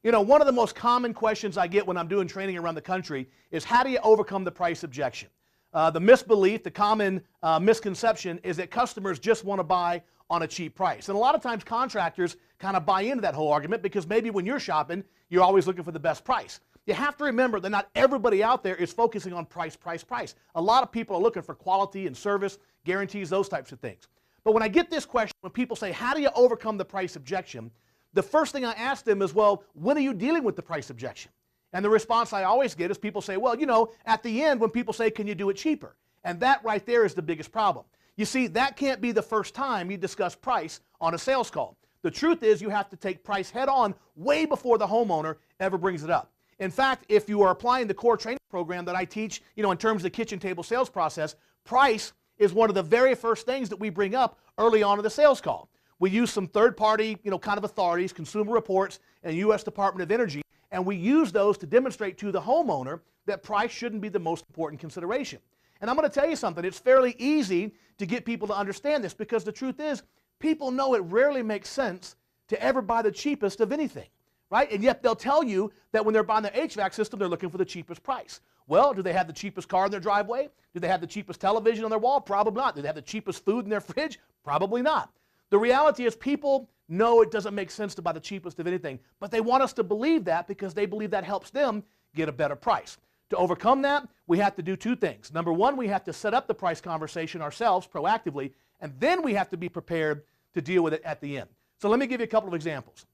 You know, one of the most common questions I get when I'm doing training around the country is how do you overcome the price objection? The misbelief, the common misconception is that customers just want to buy on a cheap price. And a lot of times contractors kind of buy into that whole argument because maybe when you're shopping, you're always looking for the best price. You have to remember that not everybody out there is focusing on price, price, price. A lot of people are looking for quality and service, guarantees, those types of things. But when I get this question, when people say, how do you overcome the price objection? The first thing I ask them is, well, when are you dealing with the price objection? And the response I always get is people say, well, you know, at the end when people say, can you do it cheaper? And that right there is the biggest problem. You see, that can't be the first time you discuss price on a sales call. The truth is you have to take price head on way before the homeowner ever brings it up. In fact, if you are applying the core training program that I teach, you know, in terms of the kitchen table sales process, price is one of the very first things that we bring up early on in the sales call. We use some third-party, you know, kind of authorities, Consumer Reports and U.S. Department of Energy, and we use those to demonstrate to the homeowner that price shouldn't be the most important consideration. And I'm going to tell you something, it's fairly easy to get people to understand this because the truth is, people know it rarely makes sense to ever buy the cheapest of anything, right? And yet they'll tell you that when they're buying the HVAC system, they're looking for the cheapest price. Well, do they have the cheapest car in their driveway? Do they have the cheapest television on their wall? Probably not. Do they have the cheapest food in their fridge? Probably not. The reality is people know it doesn't make sense to buy the cheapest of anything, but they want us to believe that because they believe that helps them get a better price. To overcome that, we have to do two things. Number one, we have to set up the price conversation ourselves proactively, and then we have to be prepared to deal with it at the end. So let me give you a couple of examples.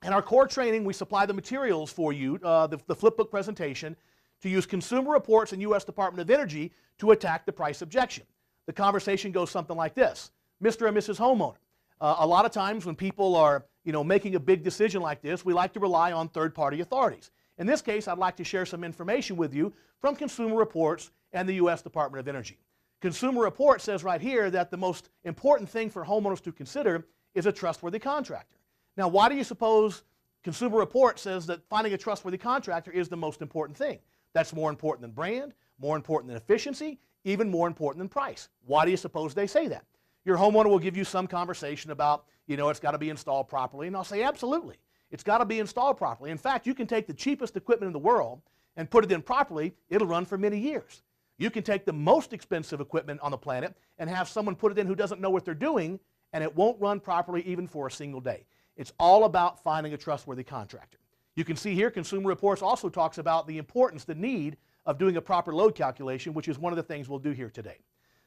In our core training, we supply the materials for you, the flipbook presentation, to use Consumer Reports and U.S. Department of Energy to attack the price objection. The conversation goes something like this. Mr. and Mrs. Homeowner, a lot of times when people are, you know, making a big decision like this, we like to rely on third-party authorities. In this case, I'd like to share some information with you from Consumer Reports and the U.S. Department of Energy. Consumer Reports says right here that the most important thing for homeowners to consider is a trustworthy contractor. Now, why do you suppose Consumer Reports says that finding a trustworthy contractor is the most important thing? That's more important than brand, more important than efficiency, even more important than price. Why do you suppose they say that? Your homeowner will give you some conversation about, you know, it's got to be installed properly, and I'll say absolutely. It's got to be installed properly. In fact, you can take the cheapest equipment in the world and put it in properly, it'll run for many years. You can take the most expensive equipment on the planet and have someone put it in who doesn't know what they're doing, and it won't run properly even for a single day. It's all about finding a trustworthy contractor. You can see here Consumer Reports also talks about the importance, the need of doing a proper load calculation, which is one of the things we'll do here today.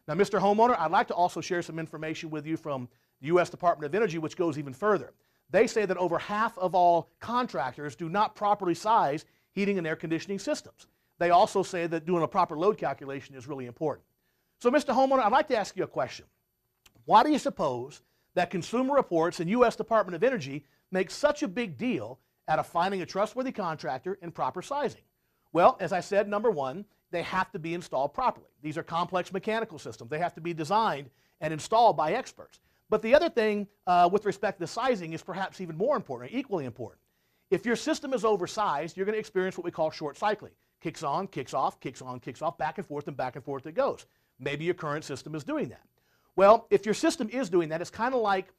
Now, Mr. Homeowner, I'd like to also share some information with you from the U.S. Department of Energy, which goes even further. They say that over half of all contractors do not properly size heating and air conditioning systems. They also say that doing a proper load calculation is really important. So, Mr. Homeowner, I'd like to ask you a question. Why do you suppose that Consumer Reports and U.S. Department of Energy make such a big deal out of finding a trustworthy contractor and proper sizing? Well, as I said, number one, they have to be installed properly. These are complex mechanical systems. They have to be designed and installed by experts. But the other thing with respect to the sizing is perhaps even more important, or equally important. If your system is oversized, you're going to experience what we call short cycling. Kicks on, kicks off, kicks on, kicks off, back and forth it goes. Maybe your current system is doing that. Well, if your system is doing that, it's kind of like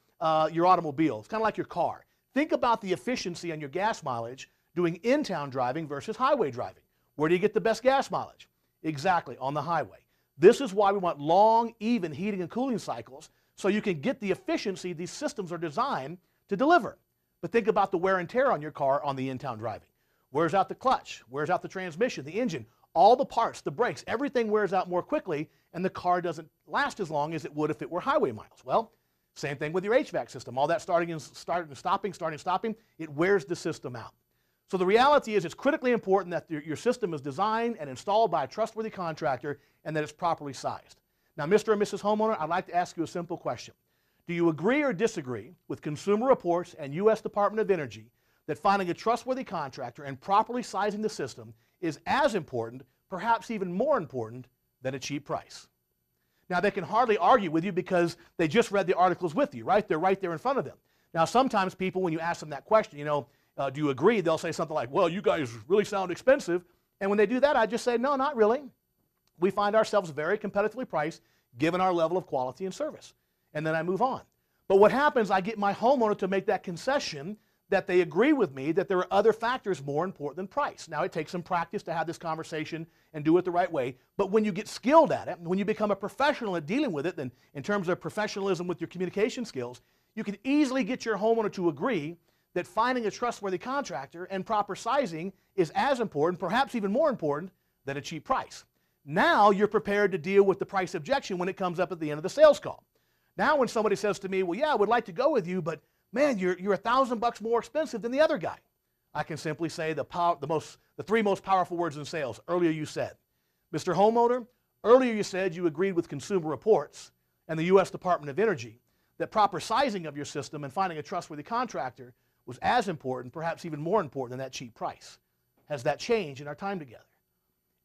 your automobile. It's kind of like your car. Think about the efficiency on your gas mileage doing in-town driving versus highway driving. Where do you get the best gas mileage? Exactly, on the highway. This is why we want long, even heating and cooling cycles so you can get the efficiency these systems are designed to deliver. But think about the wear and tear on your car on the in-town driving. Wears out the clutch, wears out the transmission, the engine, all the parts, the brakes, everything wears out more quickly, and the car doesn't last as long as it would if it were highway miles. Well, same thing with your HVAC system. All that starting and stopping, it wears the system out. So the reality is it's critically important that your system is designed and installed by a trustworthy contractor and that it's properly sized. Now, Mr. and Mrs. Homeowner, I'd like to ask you a simple question. Do you agree or disagree with Consumer Reports and U.S. Department of Energy that finding a trustworthy contractor and properly sizing the system is as important, perhaps even more important, than a cheap price? Now, they can hardly argue with you because they just read the articles with you, right? They're right there in front of them. Now, sometimes people, when you ask them that question, you know, do you agree? They'll say something like, well, you guys really sound expensive. And when they do that, I just say, no, not really. We find ourselves very competitively priced given our level of quality and service. And then I move on. But what happens, I get my homeowner to make that concession that they agree with me that there are other factors more important than price. Now, it takes some practice to have this conversation and do it the right way, but when you get skilled at it, when you become a professional at dealing with it, then in terms of professionalism with your communication skills, you can easily get your homeowner to agree that finding a trustworthy contractor and proper sizing is as important, perhaps even more important, than a cheap price. Now you're prepared to deal with the price objection when it comes up at the end of the sales call. Now when somebody says to me, well, yeah, I would like to go with you, but man, you're $1,000 more expensive than the other guy, I can simply say the three most powerful words in sales. Earlier you said, Mr. Homeowner, earlier you said you agreed with Consumer Reports and the U.S. Department of Energy that proper sizing of your system and finding a trustworthy contractor was as important, perhaps even more important than that cheap price. Has that changed in our time together?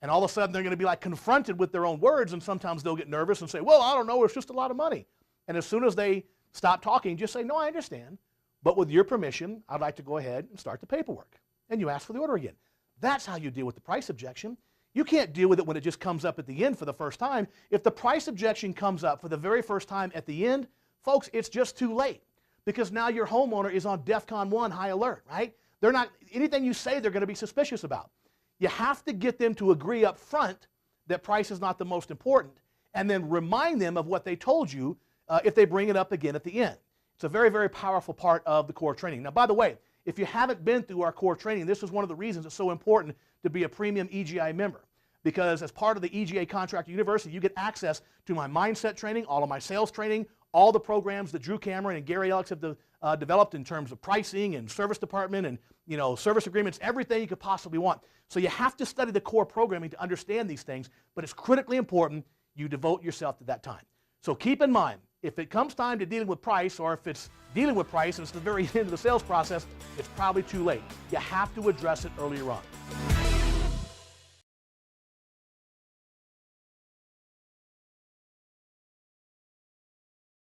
And all of a sudden they're going to be like confronted with their own words, and sometimes they'll get nervous and say, well, I don't know, it's just a lot of money. And as soon as they stop talking, just say, no, I understand, but with your permission, I'd like to go ahead and start the paperwork. And you ask for the order again. That's how you deal with the price objection. You can't deal with it when it just comes up at the end for the first time. If the price objection comes up for the very first time at the end, folks, it's just too late, because now your homeowner is on DEFCON 1 high alert, right? They're not, anything you say they're going to be suspicious about. You have to get them to agree up front that price is not the most important, and then remind them of what they told you if they bring it up again at the end. It's a very, very powerful part of the core training. Now, by the way, if you haven't been through our core training, this is one of the reasons it's so important to be a premium EGI member, because as part of the EGA Contractor University, you get access to my mindset training, all of my sales training, all the programs that Drew Cameron and Gary Ellis have developed in terms of pricing and service department and service agreements, everything you could possibly want. So you have to study the core programming to understand these things, but it's critically important you devote yourself to that time. So keep in mind, if it comes time to dealing with price, or if it's dealing with price and it's the very end of the sales process, it's probably too late. You have to address it earlier on.